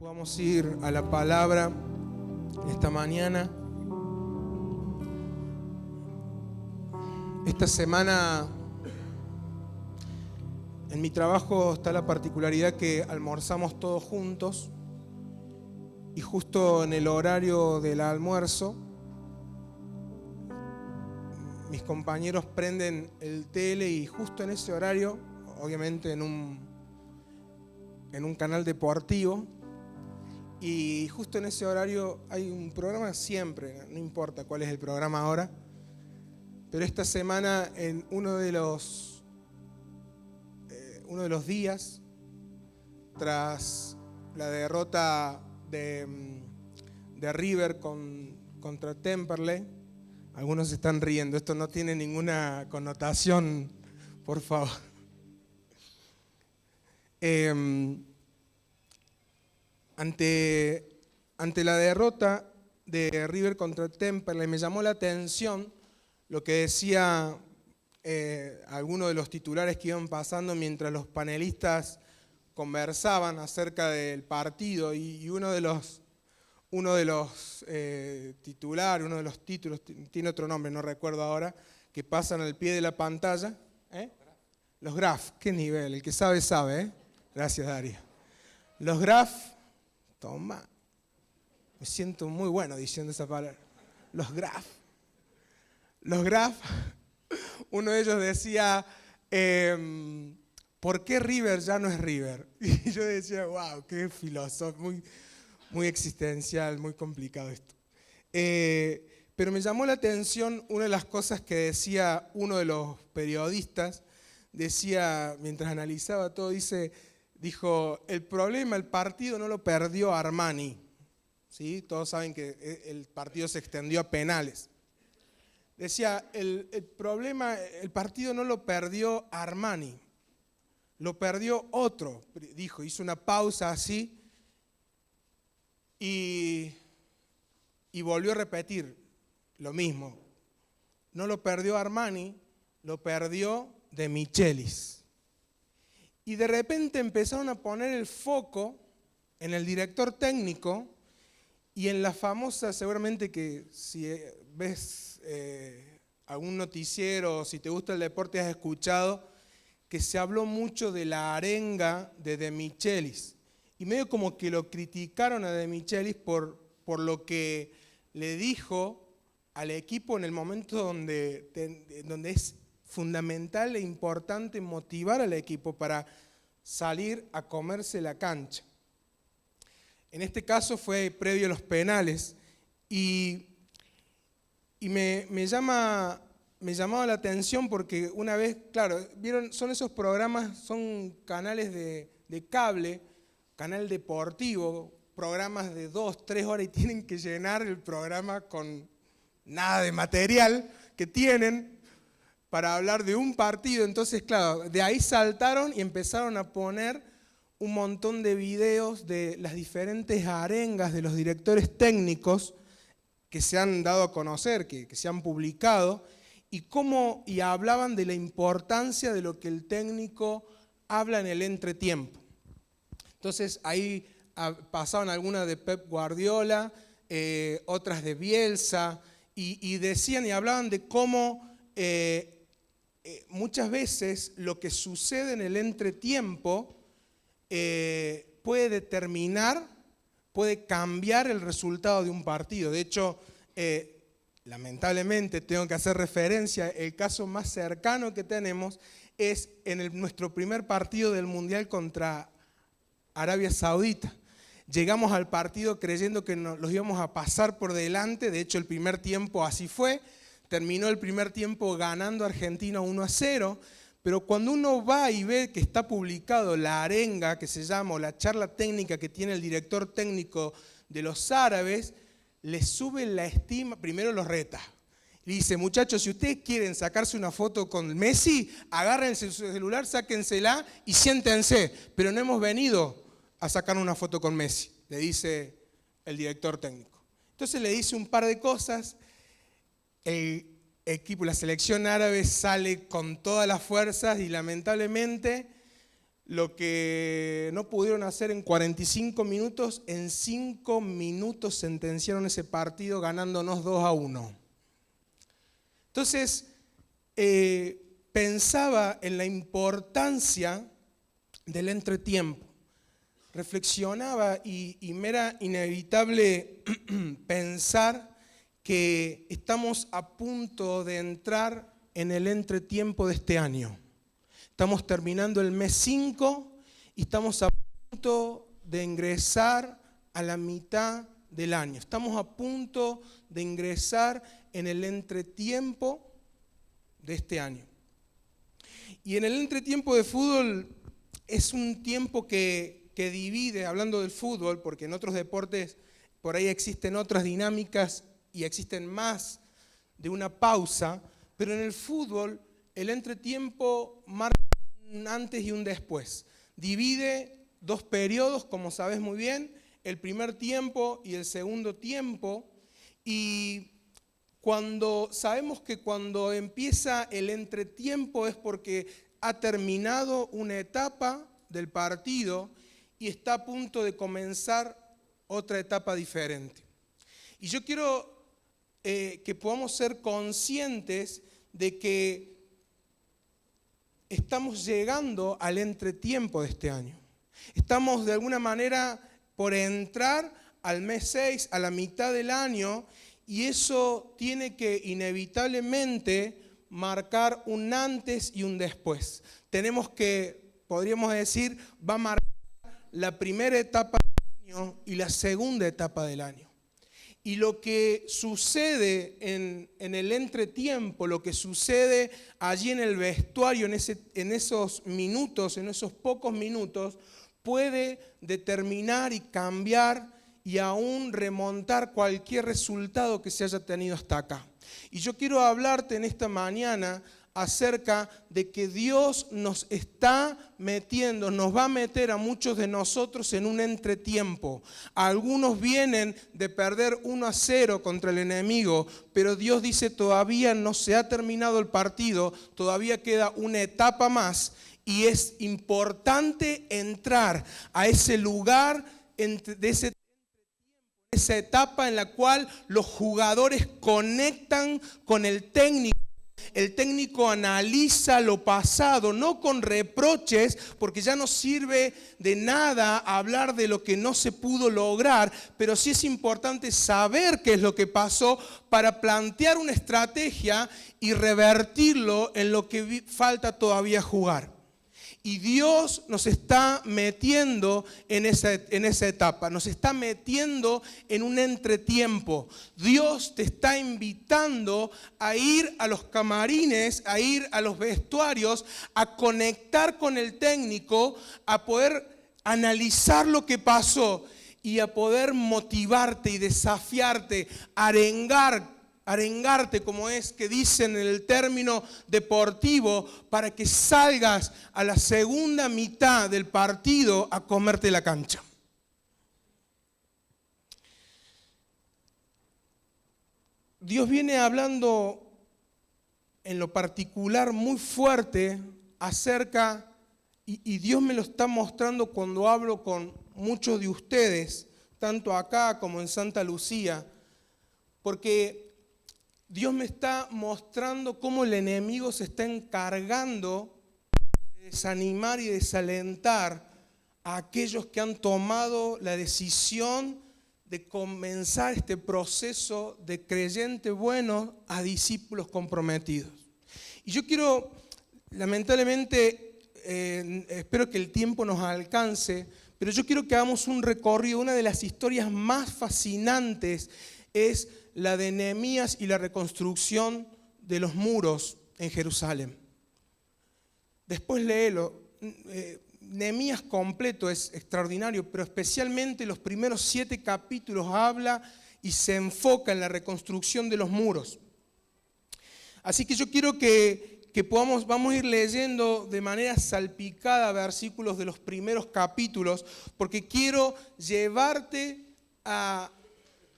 Vamos a ir a la palabra esta mañana. Esta semana en mi trabajo está la particularidad que almorzamos todos juntos y justo en el horario del almuerzo mis compañeros prenden el tele y justo en ese horario, obviamente en un canal deportivo, y justo en ese horario hay un programa siempre, no importa cuál es el programa ahora, pero esta semana en uno de los días, tras la derrota de River contra Temperley, algunos se están riendo, esto no tiene ninguna connotación, por favor. Ante la derrota de River contra Temperley me llamó la atención lo que decía algunos de los titulares que iban pasando mientras los panelistas conversaban acerca del partido, y uno de los titulares, uno de los títulos, tiene otro nombre, no recuerdo ahora, que pasan al pie de la pantalla. Los graf, qué nivel, el que sabe, sabe. Gracias, Daria. Los graf, toma, me siento muy bueno diciendo esa palabra. Los graf, uno de ellos decía, ¿por qué River ya no es River? Y yo decía, wow, qué filosófico, muy existencial, muy complicado esto. Pero me llamó la atención una de las cosas que decía uno de los periodistas, decía, mientras analizaba todo, dijo, el partido no lo perdió Armani. ¿Sí? Todos saben que el partido se extendió a penales. Decía, el partido no lo perdió Armani, lo perdió otro. Dijo, hizo una pausa así y volvió a repetir lo mismo. No lo perdió Armani, lo perdió De Michelis. Y de repente empezaron a poner el foco en el director técnico y en la famosa, seguramente que si ves algún noticiero o si te gusta el deporte has escuchado, que se habló mucho de la arenga de Michelis. Y medio como que lo criticaron a De Michelis por lo que le dijo al equipo en el momento donde es fundamental e importante motivar al equipo para salir a comerse la cancha. En este caso fue previo a los penales y me llamaba la atención porque una vez, claro, vieron, son esos programas, son canales de cable, canal deportivo, programas de 2-3 horas y tienen que llenar el programa con nada de material que tienen para hablar de un partido. Entonces, claro, de ahí saltaron y empezaron a poner un montón de videos de las diferentes arengas de los directores técnicos que se han dado a conocer, que se han publicado, y hablaban de la importancia de lo que el técnico habla en el entretiempo. Entonces, ahí pasaban algunas de Pep Guardiola, otras de Bielsa, y decían y hablaban de cómo muchas veces lo que sucede en el entretiempo puede cambiar el resultado de un partido. De hecho, lamentablemente tengo que hacer referencia, el caso más cercano que tenemos es en nuestro primer partido del Mundial contra Arabia Saudita. Llegamos al partido creyendo que los íbamos a pasar por delante, de hecho el primer tiempo así fue, terminó el primer tiempo ganando Argentina 1-0, pero cuando uno va y ve que está publicado la arenga que se llama, o la charla técnica que tiene el director técnico de los árabes, le sube la estima, primero los reta. Y dice, muchachos, si ustedes quieren sacarse una foto con Messi, agarren su celular, sáquensela y siéntense, pero no hemos venido a sacar una foto con Messi, le dice el director técnico. Entonces le dice un par de cosas. El equipo, la selección árabe sale con todas las fuerzas y lamentablemente Lo que no pudieron hacer en 45 minutos, en 5 minutos sentenciaron ese partido ganándonos 2-1. Entonces, pensaba en la importancia del entretiempo. Reflexionaba y me era inevitable pensar que estamos a punto de entrar en el entretiempo de este año. Estamos terminando el mes 5 y estamos a punto de ingresar a la mitad del año. Estamos a punto de ingresar en el entretiempo de este año. Y en el entretiempo de fútbol es un tiempo que divide, hablando del fútbol, porque en otros deportes por ahí existen otras dinámicas y existen más de una pausa, pero en el fútbol el entretiempo marca un antes y un después. Divide 2 periodos, como sabes muy bien, el primer tiempo y el segundo tiempo. Y sabemos que cuando empieza el entretiempo es porque ha terminado una etapa del partido y está a punto de comenzar otra etapa diferente. Y yo quiero que podamos ser conscientes de que estamos llegando al entretiempo de este año. Estamos de alguna manera por entrar al mes 6, a la mitad del año, y eso tiene que inevitablemente marcar un antes y un después. Tenemos que, podríamos decir, va a marcar la primera etapa del año y la segunda etapa del año. Y lo que sucede en el entretiempo, lo que sucede allí en el vestuario, en esos minutos, en esos pocos minutos, puede determinar y cambiar y aún remontar cualquier resultado que se haya tenido hasta acá. Y yo quiero hablarte en esta mañana acerca de que Dios nos está metiendo, nos va a meter a muchos de nosotros en un entretiempo. Algunos vienen de perder 1-0 contra el enemigo, pero Dios dice todavía no se ha terminado el partido, todavía queda una etapa más y es importante entrar a ese lugar de esa etapa en la cual los jugadores conectan con el técnico. El técnico analiza lo pasado, no con reproches, porque ya no sirve de nada hablar de lo que no se pudo lograr, pero sí es importante saber qué es lo que pasó para plantear una estrategia y revertirlo en lo que falta todavía jugar. Y Dios nos está metiendo en esa etapa, nos está metiendo en un entretiempo. Dios te está invitando a ir a los camarines, a ir a los vestuarios, a conectar con el técnico, a poder analizar lo que pasó y a poder motivarte y desafiarte, arengarte, como es que dicen en el término deportivo, para que salgas a la segunda mitad del partido a comerte la cancha. Dios viene hablando en lo particular muy fuerte acerca, y Dios me lo está mostrando cuando hablo con muchos de ustedes, tanto acá como en Santa Lucía, porque Dios me está mostrando cómo el enemigo se está encargando de desanimar y desalentar a aquellos que han tomado la decisión de comenzar este proceso de creyente bueno a discípulos comprometidos. Y yo quiero, lamentablemente, espero que el tiempo nos alcance, pero yo quiero que hagamos un recorrido. Una de las historias más fascinantes es la de Nehemías y la reconstrucción de los muros en Jerusalén. Después léelo. Nehemías completo es extraordinario, pero especialmente los primeros 7 capítulos habla y se enfoca en la reconstrucción de los muros. Así que yo quiero que vamos a ir leyendo de manera salpicada versículos de los primeros capítulos, porque quiero llevarte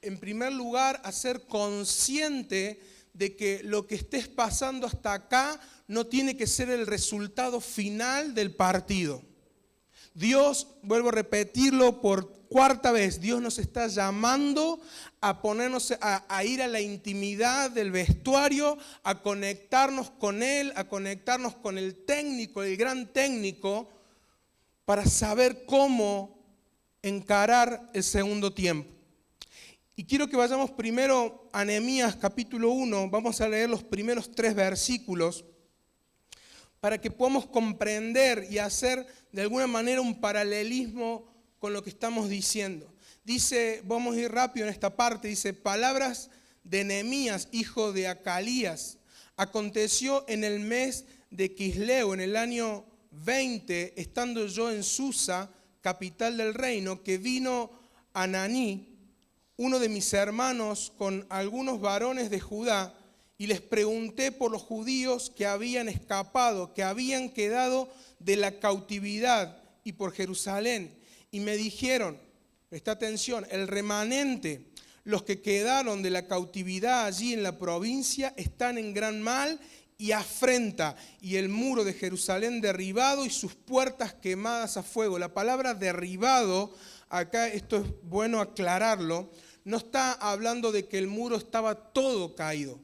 en primer lugar, a ser consciente de que lo que estés pasando hasta acá no tiene que ser el resultado final del partido. Dios, vuelvo a repetirlo por cuarta vez, Dios nos está llamando a ponernos, a ir a la intimidad del vestuario, a conectarnos con Él, a conectarnos con el técnico, el gran técnico, para saber cómo encarar el segundo tiempo. Y quiero que vayamos primero a Nehemías capítulo 1, vamos a leer los primeros 3 versículos, para que podamos comprender y hacer de alguna manera un paralelismo con lo que estamos diciendo. Dice, vamos a ir rápido en esta parte, dice, palabras de Nehemías, hijo de Acalías. Aconteció en el mes de Quisleu, en el año 20, estando yo en Susa, capital del reino, que vino Ananí, uno de mis hermanos, con algunos varones de Judá, y les pregunté por los judíos que habían escapado, que habían quedado de la cautividad, y por Jerusalén. Y me dijeron, presta atención, el remanente, los que quedaron de la cautividad allí en la provincia, están en gran mal y afrenta, y el muro de Jerusalén derribado y sus puertas quemadas a fuego. La palabra derribado, acá esto es bueno aclararlo, no está hablando de que el muro estaba todo caído.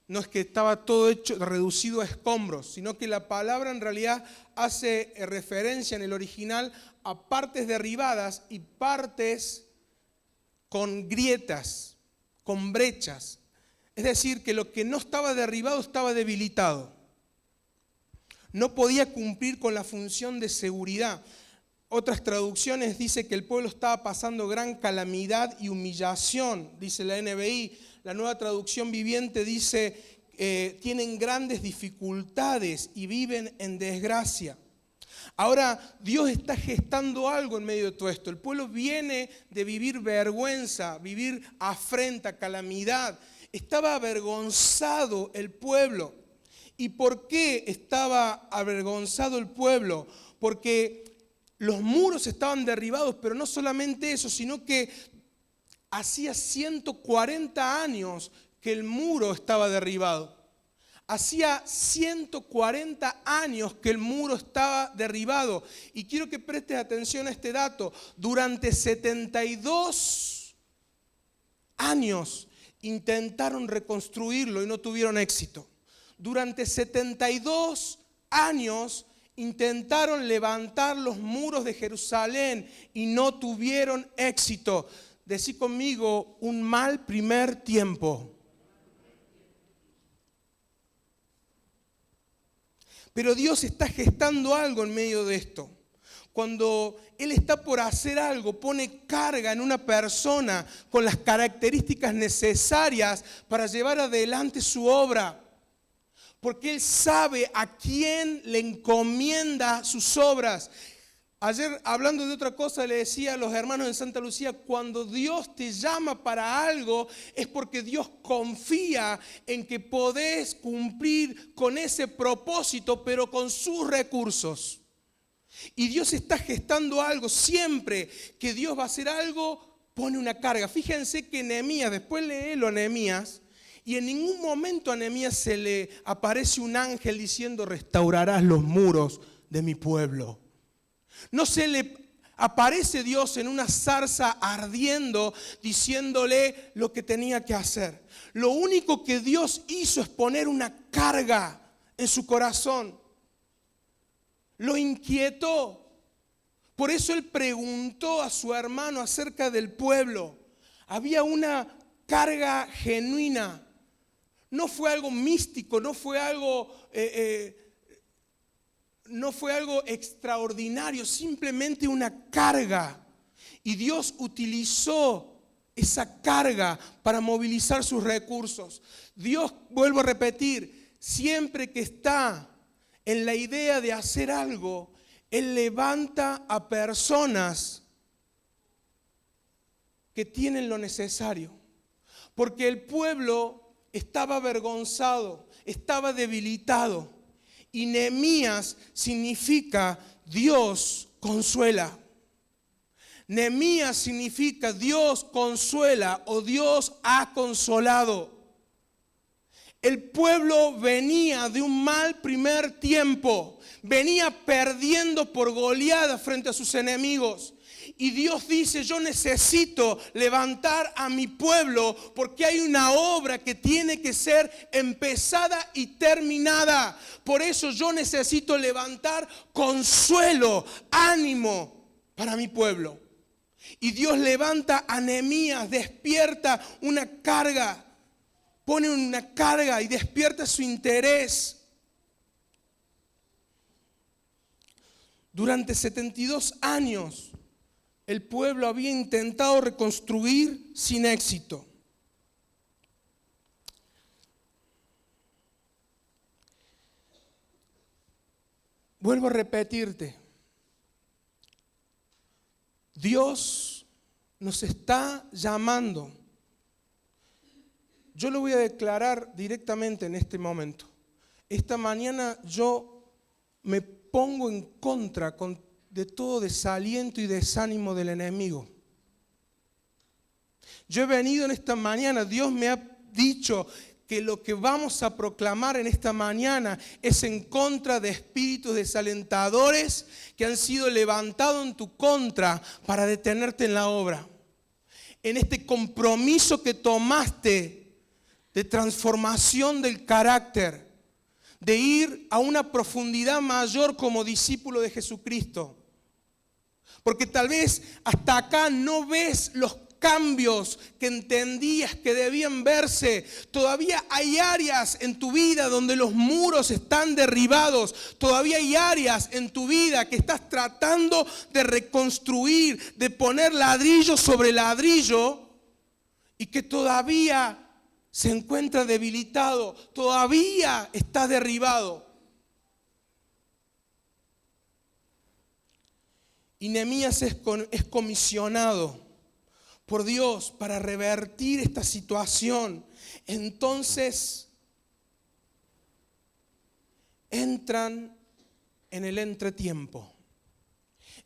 No es que estaba todo hecho, reducido a escombros, sino que la palabra en realidad hace referencia en el original a partes derribadas y partes con grietas, con brechas. Es decir, que lo que no estaba derribado estaba debilitado. No podía cumplir con la función de seguridad. Otras traducciones dicen que el pueblo estaba pasando gran calamidad y humillación, dice la NBI. La Nueva Traducción Viviente dice, tienen grandes dificultades y viven en desgracia. Ahora, Dios está gestando algo en medio de todo esto. El pueblo viene de vivir vergüenza, vivir afrenta, calamidad. Estaba avergonzado el pueblo. ¿Y por qué estaba avergonzado el pueblo? Porque los muros estaban derribados, pero no solamente eso, sino que hacía 140 años que el muro estaba derribado. Hacía 140 años que el muro estaba derribado. Y quiero que prestes atención a este dato. Durante 72 años intentaron reconstruirlo y no tuvieron éxito. Durante 72 años intentaron levantar los muros de Jerusalén y no tuvieron éxito. Decí conmigo, un mal primer tiempo. Pero Dios está gestando algo en medio de esto. Cuando Él está por hacer algo, pone carga en una persona con las características necesarias para llevar adelante su obra. Porque Él sabe a quién le encomienda sus obras. Ayer, hablando de otra cosa, le decía a los hermanos de Santa Lucía, cuando Dios te llama para algo, es porque Dios confía en que podés cumplir con ese propósito, pero con sus recursos. Y Dios está gestando algo. Siempre que Dios va a hacer algo, pone una carga. Fíjense que Nehemías, después léelo a Nehemías, y en ningún momento a Nehemías se le aparece un ángel diciendo, restaurarás los muros de mi pueblo. No se le aparece Dios en una zarza ardiendo diciéndole lo que tenía que hacer. Lo único que Dios hizo es poner una carga en su corazón. Lo inquietó. Por eso él preguntó a su hermano acerca del pueblo. Había una carga genuina. No fue algo místico, no fue algo extraordinario, simplemente una carga. Y Dios utilizó esa carga para movilizar sus recursos. Dios, vuelvo a repetir, siempre que está en la idea de hacer algo, Él levanta a personas que tienen lo necesario. Porque el pueblo estaba avergonzado, estaba debilitado. Y Nehemías significa Dios consuela. Nehemías significa Dios consuela o Dios ha consolado. El pueblo venía de un mal primer tiempo, venía perdiendo por goleada frente a sus enemigos. Y Dios dice, yo necesito levantar a mi pueblo porque hay una obra que tiene que ser empezada y terminada. Por eso yo necesito levantar consuelo, ánimo para mi pueblo. Y Dios levanta a Nehemías, despierta una carga, pone una carga y despierta su interés. Durante 72 años el pueblo había intentado reconstruir sin éxito. Vuelvo a repetirte, Dios nos está llamando. Yo lo voy a declarar directamente en este momento. Esta mañana yo me pongo en contra de todo desaliento y desánimo del enemigo. Yo he venido en esta mañana, Dios me ha dicho que lo que vamos a proclamar en esta mañana es en contra de espíritus desalentadores que han sido levantados en tu contra para detenerte en la obra. En este compromiso que tomaste de transformación del carácter, de ir a una profundidad mayor como discípulo de Jesucristo. Porque tal vez hasta acá no ves los cambios que entendías que debían verse. Todavía hay áreas en tu vida donde los muros están derribados. Todavía hay áreas en tu vida que estás tratando de reconstruir, de poner ladrillo sobre ladrillo y que todavía se encuentra debilitado, todavía está derribado. Y Nehemías es comisionado por Dios para revertir esta situación. Entonces entran en el entretiempo.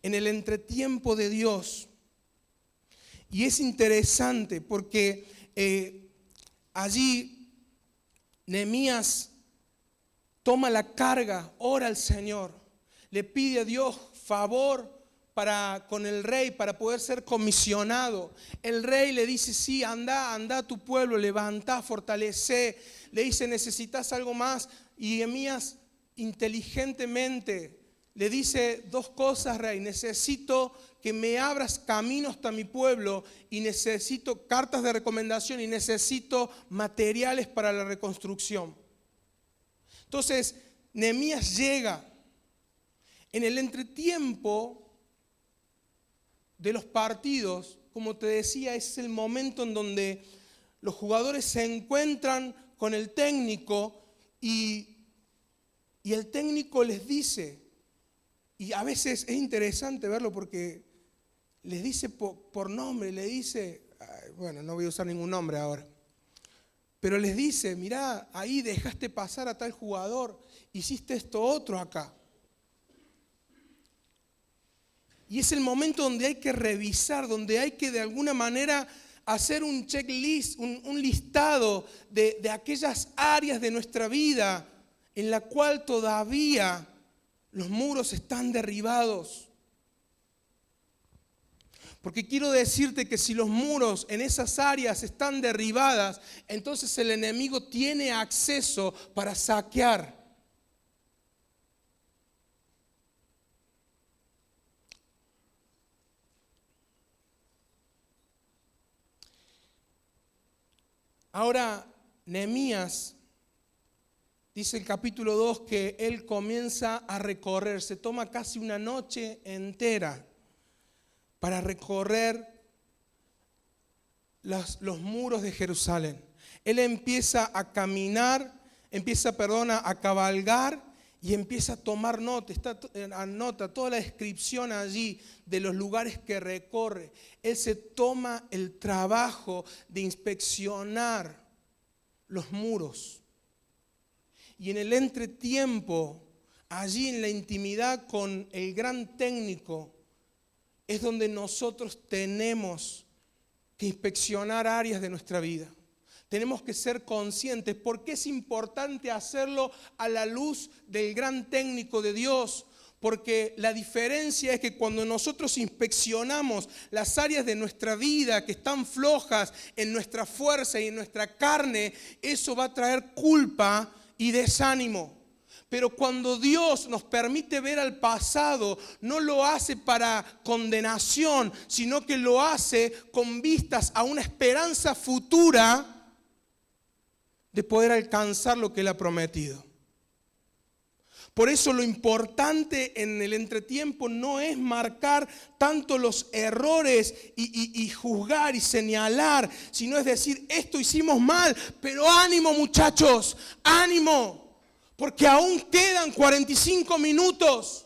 En el entretiempo de Dios. Y es interesante porque allí Nehemías toma la carga, ora al Señor, le pide a Dios favor con el rey para poder ser comisionado. El rey le dice, sí, anda a tu pueblo, levanta, fortalece. Le dice, necesitas algo más. Y Nehemías inteligentemente le dice dos cosas, rey. Necesito que me abras caminos hasta mi pueblo y necesito cartas de recomendación y necesito materiales para la reconstrucción. Entonces, Nehemías llega. En el entretiempo de los partidos, como te decía, es el momento en donde los jugadores se encuentran con el técnico y el técnico les dice, y a veces es interesante verlo porque les dice por nombre, le dice, bueno, no voy a usar ningún nombre ahora, pero les dice, mirá, ahí dejaste pasar a tal jugador, hiciste esto otro acá. Y es el momento donde hay que revisar, donde hay que de alguna manera hacer un checklist, un listado de aquellas áreas de nuestra vida en la cual todavía los muros están derribados. Porque quiero decirte que si los muros en esas áreas están derribadas, entonces el enemigo tiene acceso para saquear. Ahora, Nehemías, dice el capítulo 2 que él comienza a recorrer, se toma casi una noche entera para recorrer los muros de Jerusalén. Él empieza a caminar, a cabalgar y empieza a tomar nota, anota toda la descripción allí de los lugares que recorre. Él se toma el trabajo de inspeccionar los muros. Y en el entretiempo, allí en la intimidad con el gran técnico, es donde nosotros tenemos que inspeccionar áreas de nuestra vida. Tenemos que ser conscientes porque es importante hacerlo a la luz del gran técnico de Dios. Porque la diferencia es que cuando nosotros inspeccionamos las áreas de nuestra vida que están flojas en nuestra fuerza y en nuestra carne, eso va a traer culpa y desánimo. Pero cuando Dios nos permite ver al pasado, no lo hace para condenación, sino que lo hace con vistas a una esperanza futura de poder alcanzar lo que Él ha prometido. Por eso lo importante en el entretiempo no es marcar tanto los errores y juzgar y señalar, sino es decir, esto hicimos mal, pero ánimo muchachos, ánimo, porque aún quedan 45 minutos.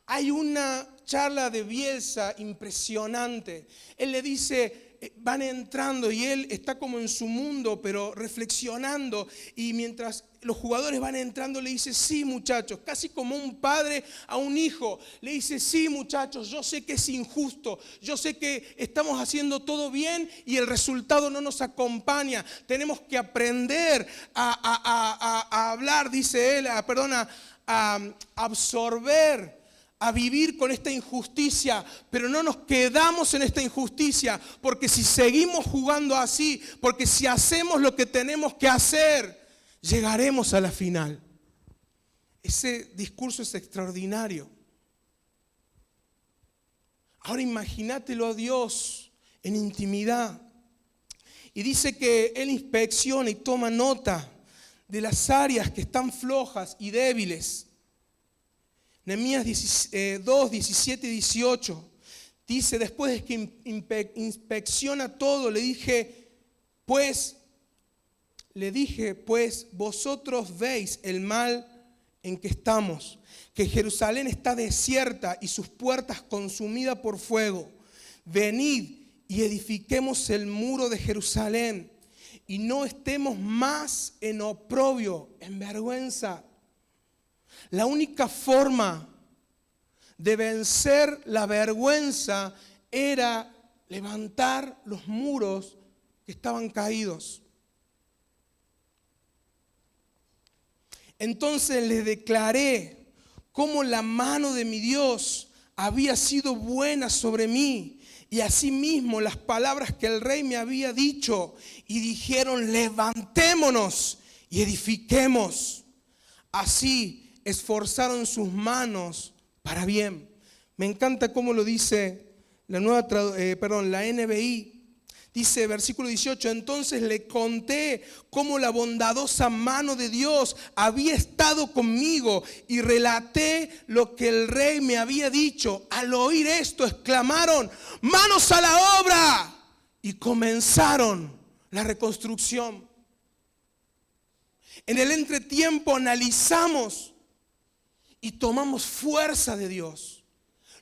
Hay una charla de Bielsa impresionante. Él le dice, van entrando y él está como en su mundo, pero reflexionando. Y mientras los jugadores van entrando, le dice, sí muchachos, casi como un padre a un hijo. Le dice, sí muchachos, yo sé que es injusto, yo sé que estamos haciendo todo bien y el resultado no nos acompaña. Tenemos que aprender a hablar, dice él, a absorber, a vivir con esta injusticia, pero no nos quedamos en esta injusticia, porque si seguimos jugando así, porque si hacemos lo que tenemos que hacer, llegaremos a la final. Ese discurso es extraordinario. Ahora imagínatelo a Dios en intimidad. Y dice que Él inspecciona y toma nota de las áreas que están flojas y débiles. Nehemías 2, 17 y 18 dice, después de que inspecciona todo, le dije, pues, vosotros veis el mal en que estamos, que Jerusalén está desierta y sus puertas consumidas por fuego. Venid y edifiquemos el muro de Jerusalén y no estemos más en oprobio, en vergüenza. La única forma de vencer la vergüenza era levantar los muros que estaban caídos. Entonces les declaré cómo la mano de mi Dios había sido buena sobre mí, y asimismo las palabras que el rey me había dicho, y dijeron, levantémonos y edifiquemos. Así esforzaron sus manos para bien. Me encanta cómo lo dice la NBI. Dice, versículo 18, entonces le conté cómo la bondadosa mano de Dios había estado conmigo y relaté lo que el rey me había dicho. Al oír esto, exclamaron, manos a la obra, y comenzaron la reconstrucción. En el entretiempo analizamos y tomamos fuerza de Dios.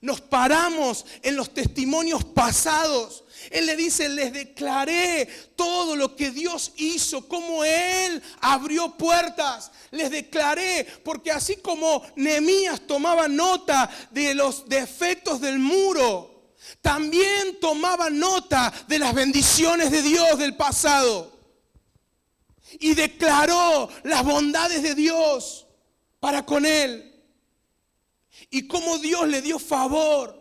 Nos paramos en los testimonios pasados. Él le dice, les declaré todo lo que Dios hizo, cómo Él abrió puertas. Les declaré, porque así como Nehemías tomaba nota de los defectos del muro, también tomaba nota de las bendiciones de Dios del pasado. Y declaró las bondades de Dios para con él. Y cómo Dios le dio favor.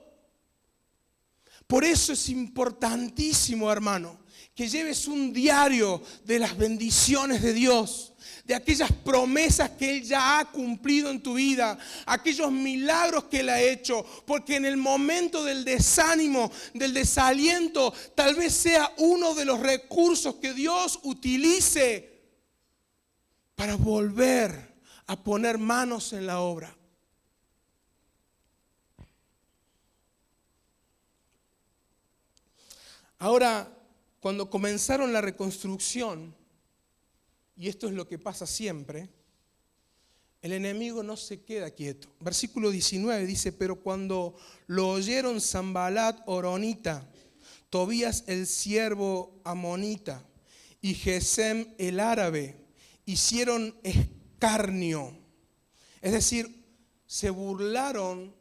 Por eso es importantísimo, hermano, que lleves un diario de las bendiciones de Dios, de aquellas promesas que Él ya ha cumplido en tu vida, aquellos milagros que Él ha hecho, porque en el momento del desánimo, del desaliento, tal vez sea uno de los recursos que Dios utilice para volver a poner manos en la obra. Ahora, cuando comenzaron la reconstrucción, y esto es lo que pasa siempre, el enemigo no se queda quieto. Versículo 19 dice, pero cuando lo oyeron Sanbalat Horonita, Tobías el siervo amonita y Gesem el árabe, hicieron escarnio. Es decir, se burlaron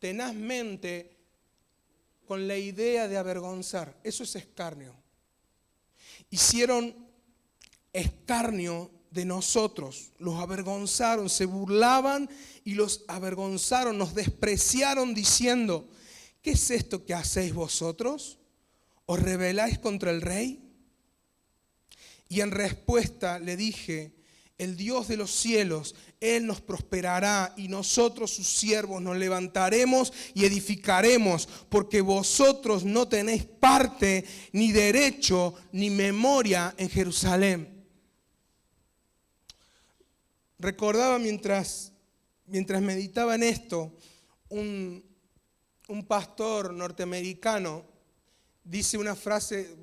tenazmente con la idea de avergonzar. Eso es escarnio. Hicieron escarnio de nosotros. Los avergonzaron, se burlaban y los avergonzaron, nos despreciaron diciendo: ¿qué es esto que hacéis vosotros? ¿Os rebeláis contra el rey? Y en respuesta le dije: el Dios de los cielos, Él nos prosperará, y nosotros sus siervos nos levantaremos y edificaremos, porque vosotros no tenéis parte, ni derecho, ni memoria en Jerusalén. Recordaba mientras meditaba en esto, un pastor norteamericano dice una frase,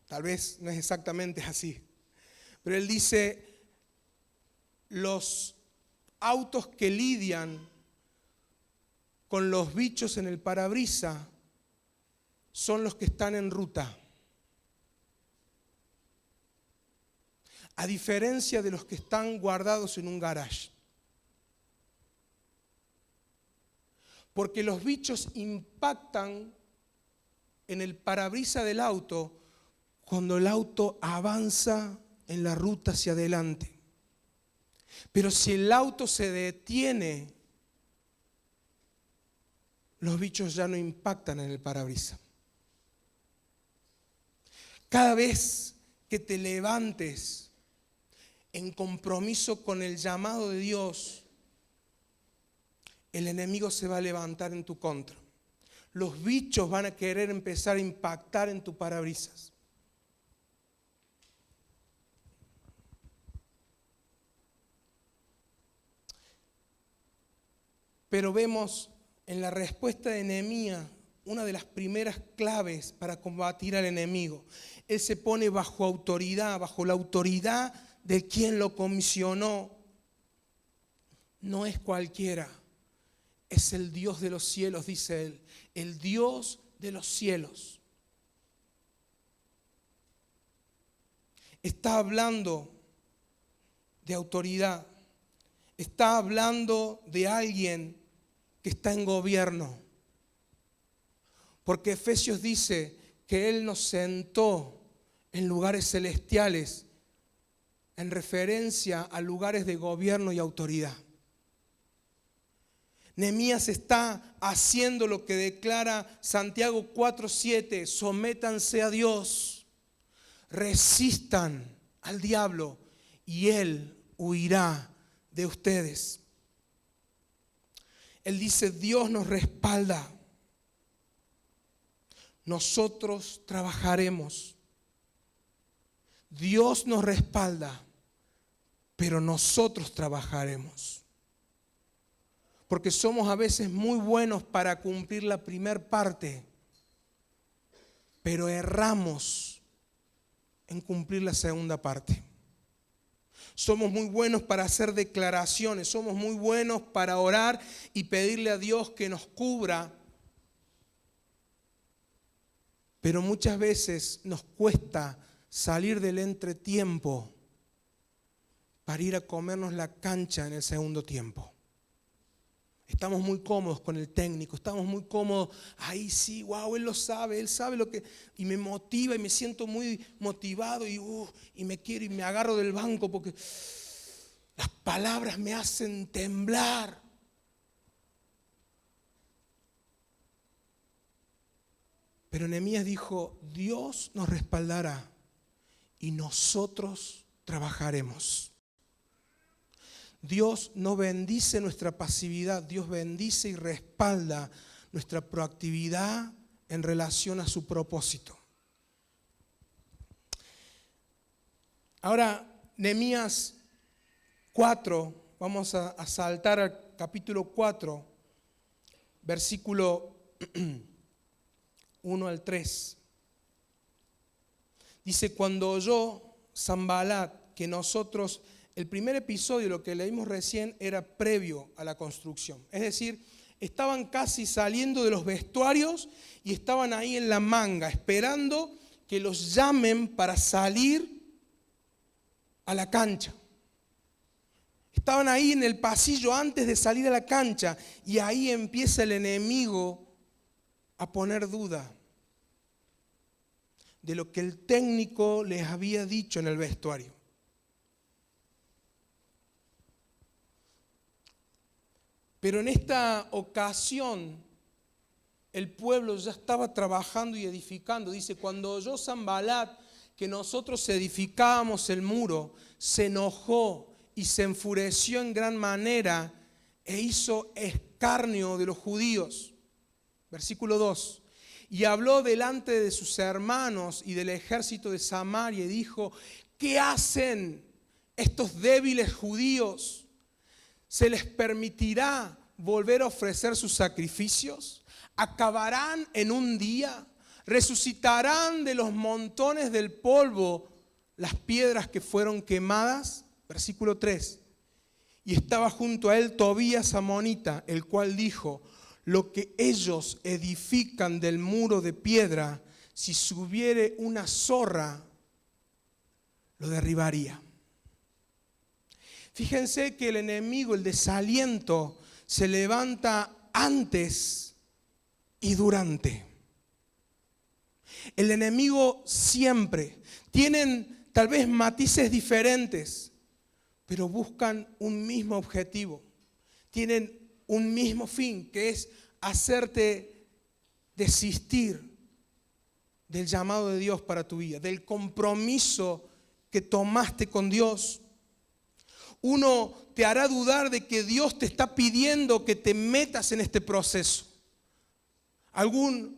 tal vez no es exactamente así, pero él dice: los autos que lidian con los bichos en el parabrisas son los que están en ruta, a diferencia de los que están guardados en un garage. Porque los bichos impactan en el parabrisas del auto cuando el auto avanza en la ruta hacia adelante. Pero si el auto se detiene, los bichos ya no impactan en el parabrisas. Cada vez que te levantes en compromiso con el llamado de Dios, el enemigo se va a levantar en tu contra. Los bichos van a querer empezar a impactar en tu parabrisas. Pero vemos en la respuesta de Nehemías una de las primeras claves para combatir al enemigo. Él se pone bajo autoridad, bajo la autoridad de quien lo comisionó. No es cualquiera, es el Dios de los cielos, dice él, el Dios de los cielos. Está hablando de autoridad, está hablando de alguien que está en gobierno. Porque Efesios dice que Él nos sentó en lugares celestiales en referencia a lugares de gobierno y autoridad. Nehemías está haciendo lo que declara Santiago 4:7: sométanse a Dios, resistan al diablo y Él huirá de ustedes. Él dice: Dios nos respalda, nosotros trabajaremos. Dios nos respalda, pero nosotros trabajaremos. Porque somos a veces muy buenos para cumplir la primer parte, pero erramos en cumplir la segunda parte. Somos muy buenos para hacer declaraciones, somos muy buenos para orar y pedirle a Dios que nos cubra, pero muchas veces nos cuesta salir del entretiempo para ir a comernos la cancha en el segundo tiempo. Estamos muy cómodos con el técnico, estamos muy cómodos, ahí sí, wow, él sabe lo que, y me motiva y me siento muy motivado y me quiero y me agarro del banco porque las palabras me hacen temblar. Pero Nehemías dijo: Dios nos respaldará y nosotros trabajaremos. Dios no bendice nuestra pasividad, Dios bendice y respalda nuestra proactividad en relación a su propósito. Ahora, Nehemías 4, vamos a saltar al capítulo 4, versículo 1 al 3. Dice: cuando oyó Sanbalat que nosotros, el primer episodio, lo que leímos recién, era previo a la construcción. Es decir, estaban casi saliendo de los vestuarios y estaban ahí en la manga, esperando que los llamen para salir a la cancha. Estaban ahí en el pasillo antes de salir a la cancha y ahí empieza el enemigo a poner duda. de lo que el técnico les había dicho en el vestuario. Pero en esta ocasión el pueblo ya estaba trabajando y edificando. Dice, cuando oyó Sanbalat que nosotros edificábamos el muro, se enojó y se enfureció en gran manera e hizo escarnio de los judíos. Versículo 2. Y habló delante de sus hermanos y del ejército de Samaria y dijo, ¿qué hacen estos débiles judíos? ¿Se les permitirá volver a ofrecer sus sacrificios? ¿Acabarán en un día? ¿Resucitarán de los montones del polvo las piedras que fueron quemadas? Versículo 3. Y estaba junto a él Tobías amonita, el cual dijo, lo que ellos edifican del muro de piedra, si subiere una zorra, lo derribaría. Fíjense que el enemigo, el desaliento, se levanta antes y durante. El enemigo siempre, tienen tal vez matices diferentes, pero buscan un mismo objetivo. Tienen un mismo fin, que es hacerte desistir del llamado de Dios para tu vida, del compromiso que tomaste con Dios. Uno te hará dudar de que Dios te está pidiendo que te metas en este proceso. Algún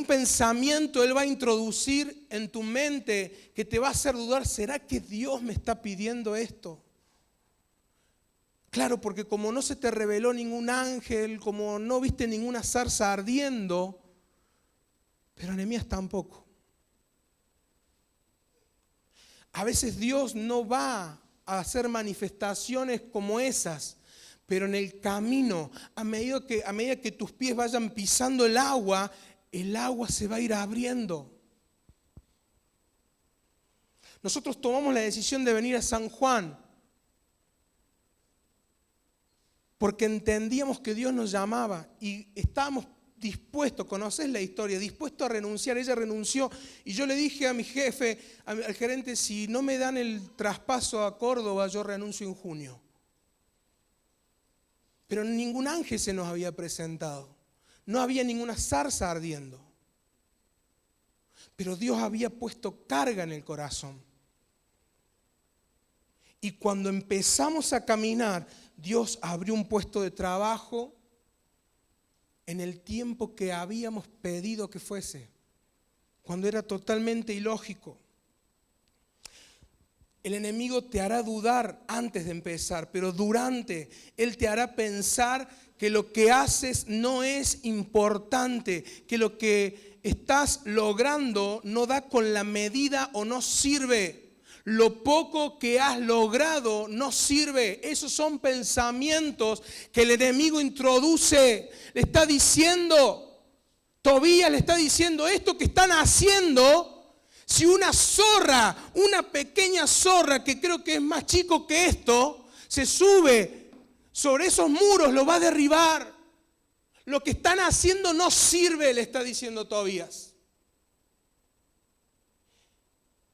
pensamiento Él va a introducir en tu mente que te va a hacer dudar, ¿será que Dios me está pidiendo esto? Claro, porque como no se te reveló ningún ángel, como no viste ninguna zarza ardiendo, pero Nehemías tampoco. A veces Dios no va a hacer manifestaciones como esas, pero en el camino, a medida que tus pies vayan pisando el agua se va a ir abriendo. Nosotros tomamos la decisión de venir a San Juan porque entendíamos que Dios nos llamaba y estábamos dispuestos, conocés la historia, dispuestos a renunciar. Ella renunció y yo le dije a mi jefe, al gerente, si no me dan el traspaso a Córdoba, yo renuncio en junio. Pero ningún ángel se nos había presentado, no había ninguna zarza ardiendo, pero Dios había puesto carga en el corazón. Y cuando empezamos a caminar, Dios abrió un puesto de trabajo en el tiempo que habíamos pedido que fuese, cuando era totalmente ilógico. El enemigo te hará dudar antes de empezar, pero durante, él te hará pensar que lo que haces no es importante, que lo que estás logrando no da con la medida o no sirve. Lo poco que has logrado no sirve. Esos son pensamientos que el enemigo introduce. Le está diciendo, Tobías le está diciendo, esto que están haciendo, si una zorra, una pequeña zorra que creo que es más chico que esto, se sube sobre esos muros, lo va a derribar. Lo que están haciendo no sirve, le está diciendo Tobías.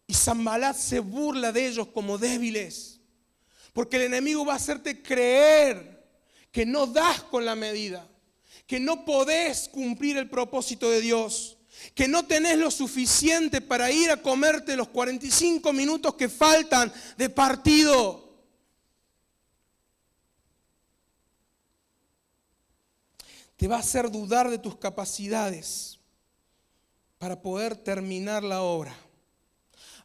Y Sanbalat se burla de ellos como débiles, porque el enemigo va a hacerte creer que no das con la medida, que no podés cumplir el propósito de Dios, que no tenés lo suficiente para ir a comerte los 45 minutos que faltan de partido. Te va a hacer dudar de tus capacidades para poder terminar la obra.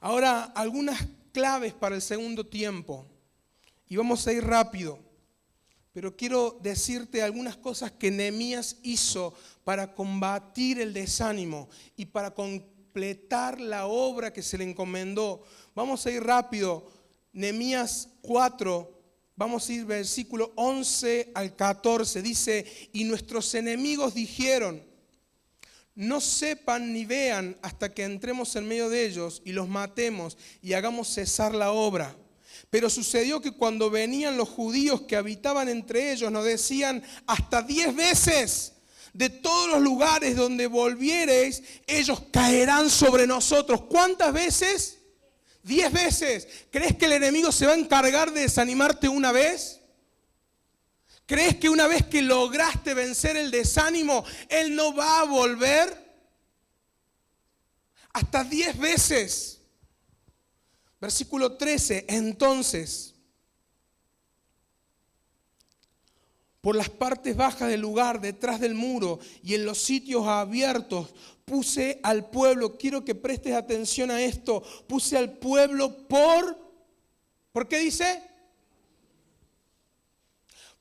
Ahora, algunas claves para el segundo tiempo, y vamos a ir rápido, pero quiero decirte algunas cosas que Nehemías hizo para combatir el desánimo y para completar la obra que se le encomendó. Vamos a ir rápido, Nehemías 4, vamos a ir versículo 11 al 14, dice, y nuestros enemigos dijeron, no sepan ni vean hasta que entremos en medio de ellos y los matemos y hagamos cesar la obra. Pero sucedió que cuando venían los judíos que habitaban entre ellos nos decían hasta 10 veces, De todos los lugares donde volviereis, ellos caerán sobre nosotros. ¿Cuántas veces? 10 veces. ¿Crees que el enemigo se va a encargar de desanimarte una vez? ¿Crees que una vez que lograste vencer el desánimo, él no va a volver? Hasta 10 veces. Versículo 13. Entonces, por las partes bajas del lugar, detrás del muro y en los sitios abiertos, puse al pueblo, quiero que prestes atención a esto, puse al pueblo ¿por qué dice?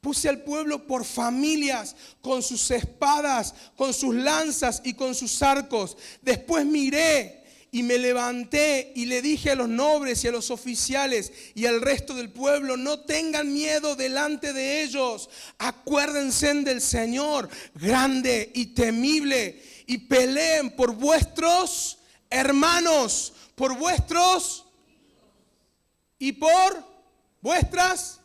Puse al pueblo por familias, con sus espadas, con sus lanzas y con sus arcos. Después miré y me levanté y le dije a los nobles y a los oficiales y al resto del pueblo: no tengan miedo delante de ellos. Acuérdense del Señor, grande y temible, y peleen por vuestros hermanos, por vuestros y por vuestras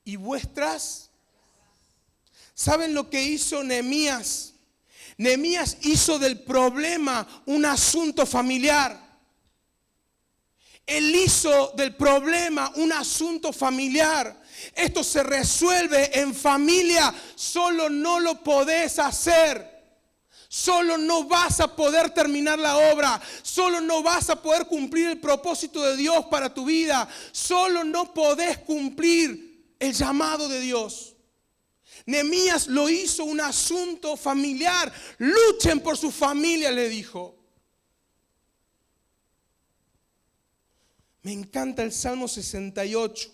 y vuestras. ¿Saben lo que hizo Nehemías? Nehemías hizo del problema un asunto familiar. Él hizo del problema un asunto familiar. Esto se resuelve en familia. Solo no lo podés hacer. Solo no vas a poder terminar la obra. Solo no vas a poder cumplir el propósito de Dios para tu vida. Solo no podés cumplir el llamado de Dios. Nehemías lo hizo un asunto familiar. Luchen por su familia, le dijo. Me encanta el Salmo 68,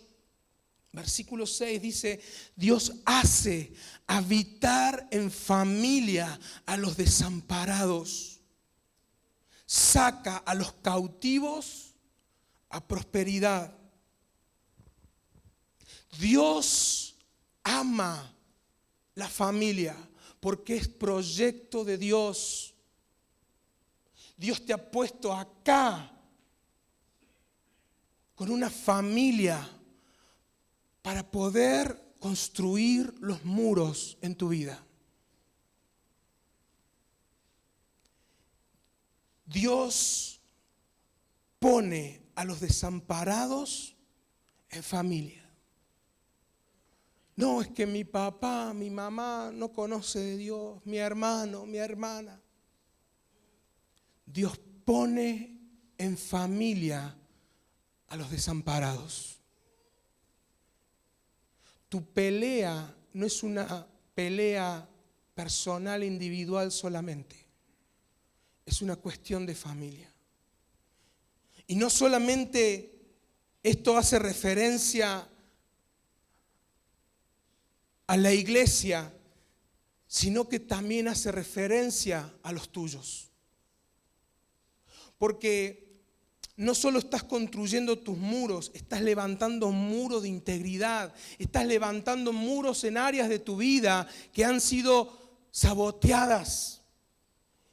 versículo 6, dice: Dios hace habitar en familia a los desamparados, saca a los cautivos a prosperidad. Dios ama la familia porque es proyecto de Dios. Dios te ha puesto acá con una familia para poder construir los muros en tu vida. Dios pone a los desamparados en familia. No, es que mi papá, mi mamá no conoce de Dios, mi hermano, mi hermana. Dios pone en familia a los desamparados. Tu pelea no es una pelea personal, individual solamente. Es una cuestión de familia. Y no solamente esto hace referencia a la iglesia, sino que también hace referencia a los tuyos. Porque no solo estás construyendo tus muros, estás levantando muros de integridad, estás levantando muros en áreas de tu vida que han sido saboteadas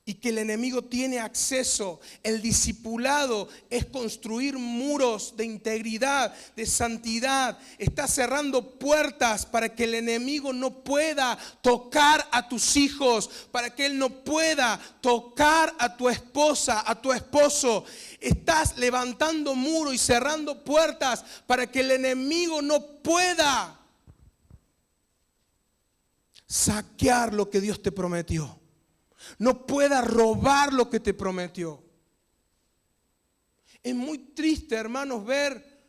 y que el enemigo tiene acceso. El discipulado es construir muros de integridad, de santidad. Está cerrando puertas para que el enemigo no pueda tocar a tus hijos, para que él no pueda tocar a tu esposa, a tu esposo. Estás levantando muros y cerrando puertas para que el enemigo no pueda saquear lo que Dios te prometió. No pueda robar lo que te prometió. Es muy triste, hermanos, ver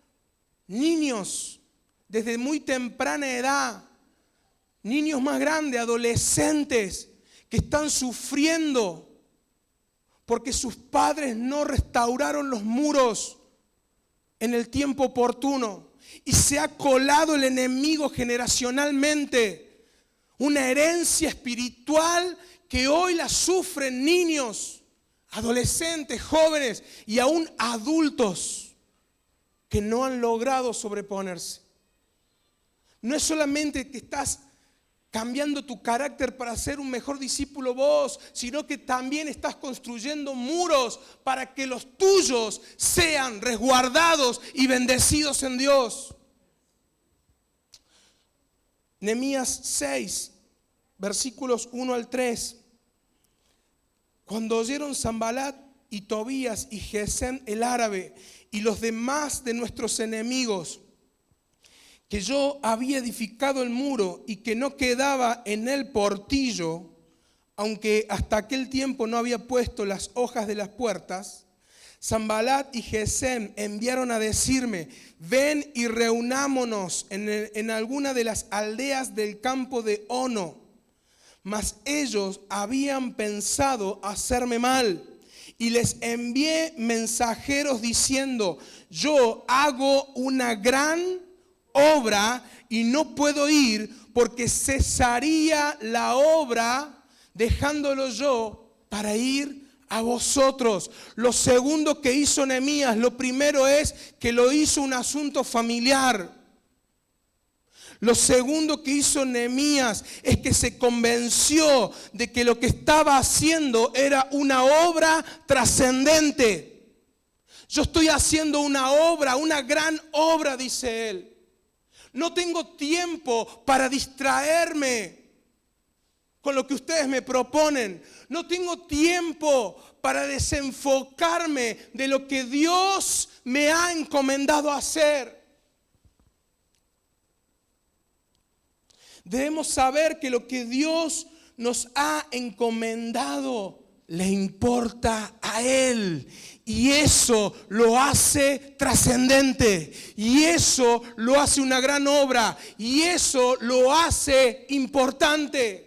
niños desde muy temprana edad, niños más grandes, adolescentes, que están sufriendo porque sus padres no restauraron los muros en el tiempo oportuno. Y se ha colado el enemigo generacionalmente, una herencia espiritual que hoy la sufren niños, adolescentes, jóvenes y aún adultos que no han logrado sobreponerse. No es solamente que estás cambiando tu carácter para ser un mejor discípulo vos, sino que también estás construyendo muros para que los tuyos sean resguardados y bendecidos en Dios. Nehemías 6, versículos 1 al 3. Cuando oyeron Sanbalat y Tobías y Gesem el árabe y los demás de nuestros enemigos, que yo había edificado el muro y que no quedaba en él portillo, aunque hasta aquel tiempo no había puesto las hojas de las puertas, Sanbalat y Gesem enviaron a decirme: ven y reunámonos en alguna de las aldeas del campo de Ono. Mas ellos habían pensado hacerme mal, y les envié mensajeros diciendo: yo hago una gran obra y no puedo ir, porque cesaría la obra dejándolo yo para ir a vosotros. Lo segundo que hizo Nehemías, lo primero es que lo hizo un asunto familiar. Lo segundo que hizo Nehemías es que se convenció de que lo que estaba haciendo era una obra trascendente. Yo estoy haciendo una obra, una gran obra, dice él. No tengo tiempo para distraerme con lo que ustedes me proponen. No tengo tiempo para desenfocarme de lo que Dios me ha encomendado hacer. Debemos saber que lo que Dios nos ha encomendado le importa a Él. Y eso lo hace trascendente. Y eso lo hace una gran obra. Y eso lo hace importante.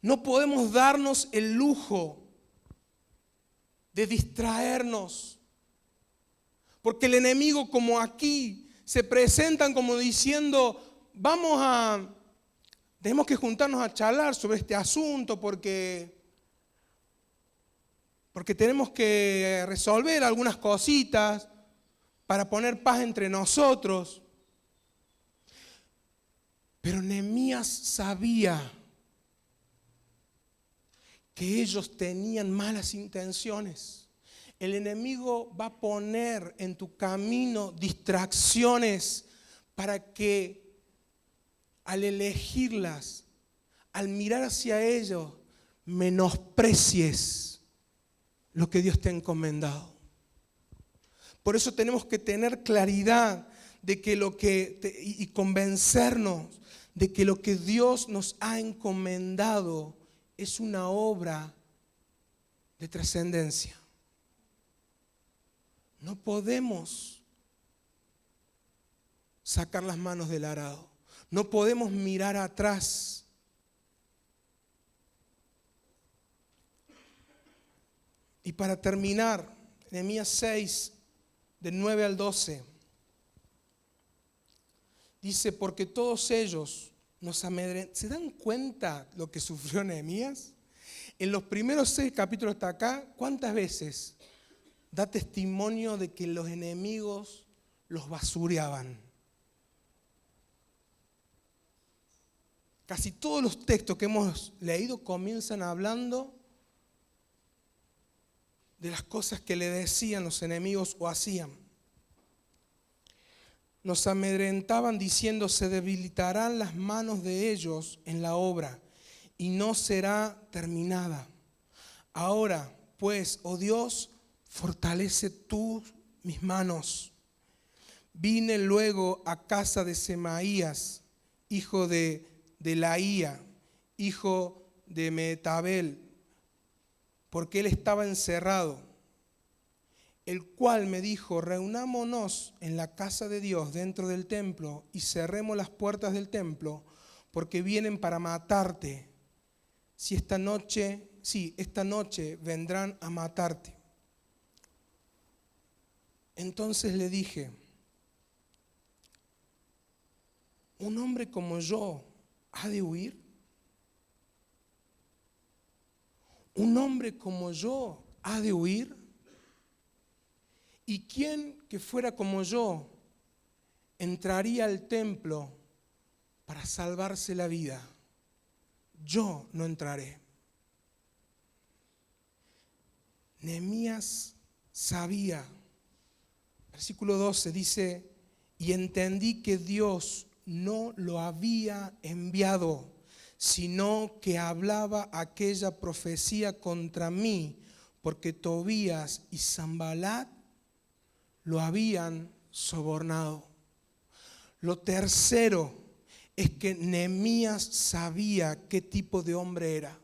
No podemos darnos el lujo de distraernos. Porque el enemigo, como aquí, se presentan como diciendo: tenemos que juntarnos a charlar sobre este asunto porque tenemos que resolver algunas cositas para poner paz entre nosotros. Pero Nehemías sabía que ellos tenían malas intenciones. El enemigo va a poner en tu camino distracciones para que al elegirlas, al mirar hacia ellos, menosprecies lo que Dios te ha encomendado. Por eso tenemos que tener claridad de que y convencernos de que lo que Dios nos ha encomendado es una obra de trascendencia. No podemos sacar las manos del arado. No podemos mirar atrás. Y para terminar, Nehemías 6, del 9 al 12, dice: porque todos ellos nos amedrentaron. ¿Se dan cuenta lo que sufrió Nehemías? En los primeros 6 capítulos hasta acá, ¿cuántas veces da testimonio de que los enemigos los basureaban? Casi todos los textos que hemos leído comienzan hablando de las cosas que le decían los enemigos o hacían. Nos amedrentaban diciendo: se debilitarán las manos de ellos en la obra y no será terminada. Ahora, pues, oh Dios, fortalece tú mis manos. Vine luego a casa de Semaías, hijo de Delaía, hijo de Mehetabel, porque él estaba encerrado, el cual me dijo: reunámonos en la casa de Dios dentro del templo y cerremos las puertas del templo, porque vienen para matarte. Esta noche vendrán a matarte. Entonces le dije: ¿un hombre como yo ha de huir? ¿Un hombre como yo ha de huir? ¿Y quién que fuera como yo entraría al templo para salvarse la vida? Yo no entraré. Nehemías sabía. Versículo 12 dice: y entendí que Dios no lo había enviado, sino que hablaba aquella profecía contra mí, porque Tobías y Sanbalat lo habían sobornado. Lo tercero es que Nehemías sabía qué tipo de hombre era.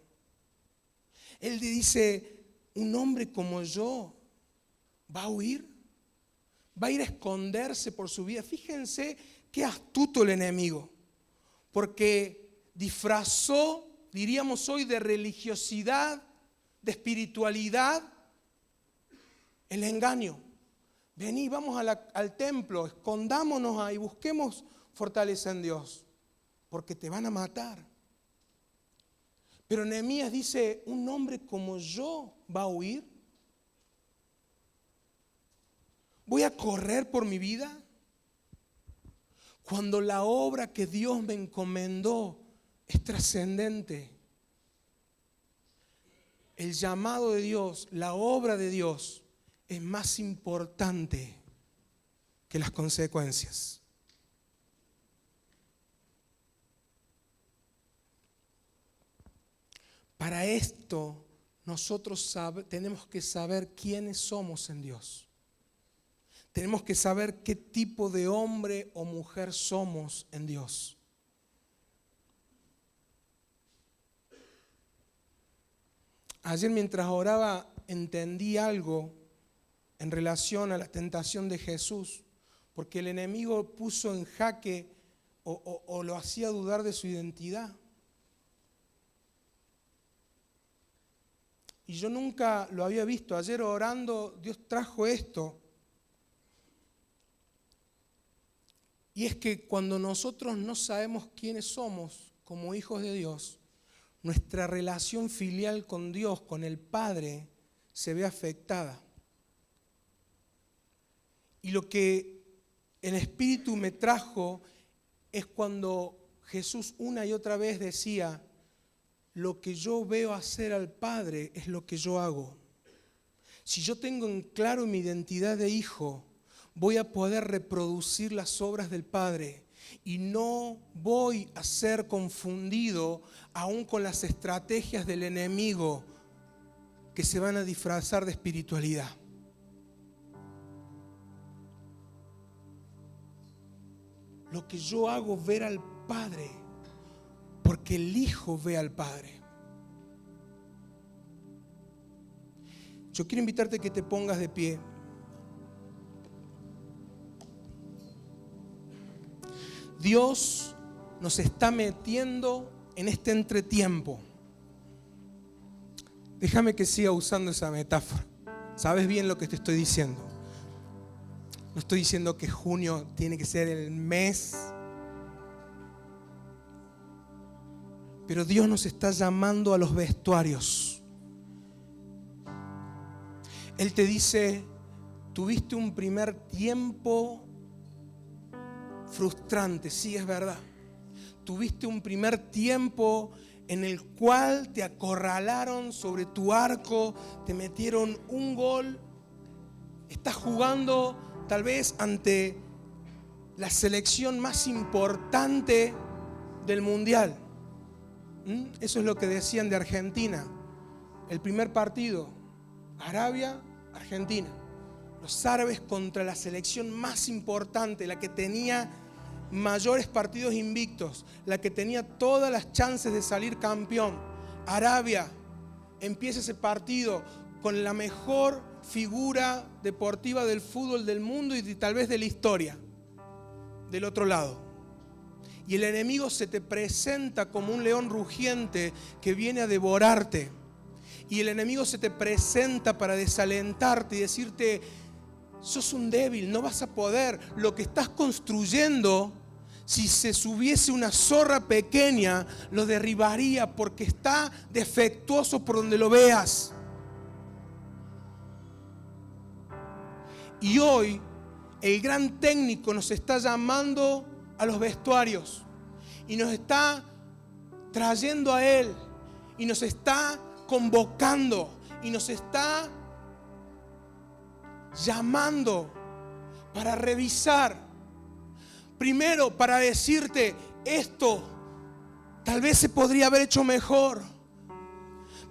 Él le dice, un hombre como yo va a huir, va a ir a esconderse por su vida. Fíjense qué astuto el enemigo, porque disfrazó, diríamos hoy, de religiosidad, de espiritualidad, el engaño. Vení, vamos al templo, escondámonos ahí, busquemos fortaleza en Dios, porque te van a matar. Pero Nehemías dice, un hombre como yo va a huir. ¿Voy a correr por mi vida? Cuando la obra que Dios me encomendó es trascendente. El llamado de Dios, la obra de Dios es más importante que las consecuencias. Para esto nosotros tenemos que saber quiénes somos en Dios. Tenemos que saber qué tipo de hombre o mujer somos en Dios. Ayer mientras oraba entendí algo en relación a la tentación de Jesús, porque el enemigo puso en jaque o lo hacía dudar de su identidad. Y yo nunca lo había visto. Ayer orando, Dios trajo esto. Y es que cuando nosotros no sabemos quiénes somos como hijos de Dios, nuestra relación filial con Dios, con el Padre, se ve afectada. Y lo que el Espíritu me trajo es cuando Jesús una y otra vez decía, lo que yo veo hacer al Padre es lo que yo hago. Si yo tengo en claro mi identidad de hijo, voy a poder reproducir las obras del Padre y no voy a ser confundido aún con las estrategias del enemigo que se van a disfrazar de espiritualidad. Lo que yo hago ver al Padre, porque el Hijo ve al Padre. Yo quiero invitarte a que te pongas de pie. Dios nos está metiendo en este entretiempo. Déjame que siga usando esa metáfora. Sabes bien lo que te estoy diciendo. No estoy diciendo que junio tiene que ser el mes. Pero Dios nos está llamando a los vestuarios. Él te dice, tuviste un primer tiempo frustrante, sí, es verdad. Tuviste un primer tiempo en el cual te acorralaron sobre tu arco, te metieron un gol. Estás jugando tal vez ante la selección más importante del mundial. Eso es lo que decían de Argentina. El primer partido, Arabia, Argentina. Los árabes contra la selección más importante, la que tenía mayores partidos invictos, la que tenía todas las chances de salir campeón. Arabia empieza ese partido con la mejor figura deportiva del fútbol del mundo y tal vez de la historia, del otro lado. Y el enemigo se te presenta como un león rugiente que viene a devorarte. Y el enemigo se te presenta para desalentarte y decirte, sos un débil, no vas a poder. Lo que estás construyendo, si se subiese una zorra pequeña, lo derribaría porque está defectuoso por donde lo veas. Y hoy el gran técnico nos está llamando a los vestuarios y nos está trayendo a Él y nos está convocando y nos está llamando para revisar primero para decirte, esto tal vez se podría haber hecho mejor,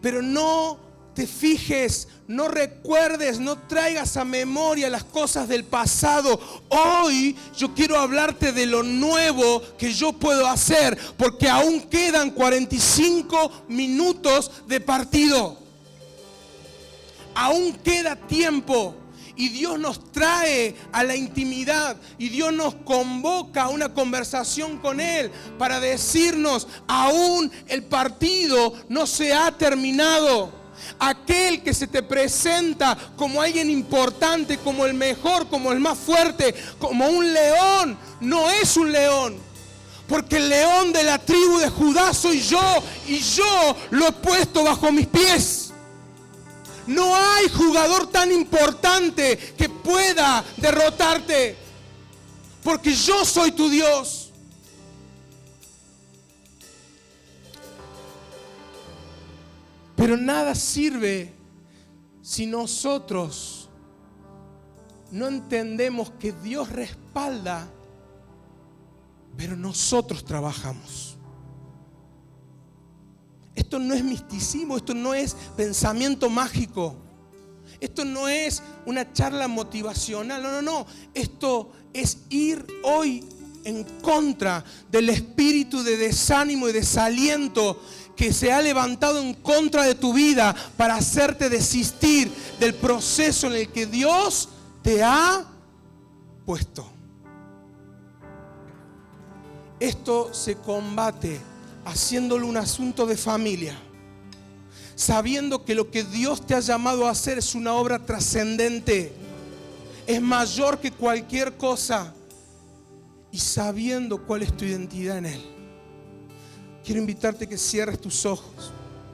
pero no te fijes, no recuerdes, no traigas a memoria las cosas del pasado. Hoy yo quiero hablarte de lo nuevo que yo puedo hacer, porque aún quedan 45 minutos de partido. Aún queda tiempo. Y Dios nos trae a la intimidad y Dios nos convoca a una conversación con Él para decirnos, aún el partido no se ha terminado. Aquel que se te presenta como alguien importante, como el mejor, como el más fuerte, como un león, no es un león. Porque el león de la tribu de Judá soy yo y yo lo he puesto bajo mis pies. No hay jugador tan importante que pueda derrotarte, porque yo soy tu Dios. Pero nada sirve si nosotros no entendemos que Dios respalda, pero nosotros trabajamos. Esto no es misticismo, esto no es pensamiento mágico, esto no es una charla motivacional, no. Esto es ir hoy en contra del espíritu de desánimo y desaliento que se ha levantado en contra de tu vida para hacerte desistir del proceso en el que Dios te ha puesto. Esto se combate haciéndolo un asunto de familia, sabiendo que lo que Dios te ha llamado a hacer es una obra trascendente, es mayor que cualquier cosa, y sabiendo cuál es tu identidad en Él. Quiero invitarte a que cierres tus ojos.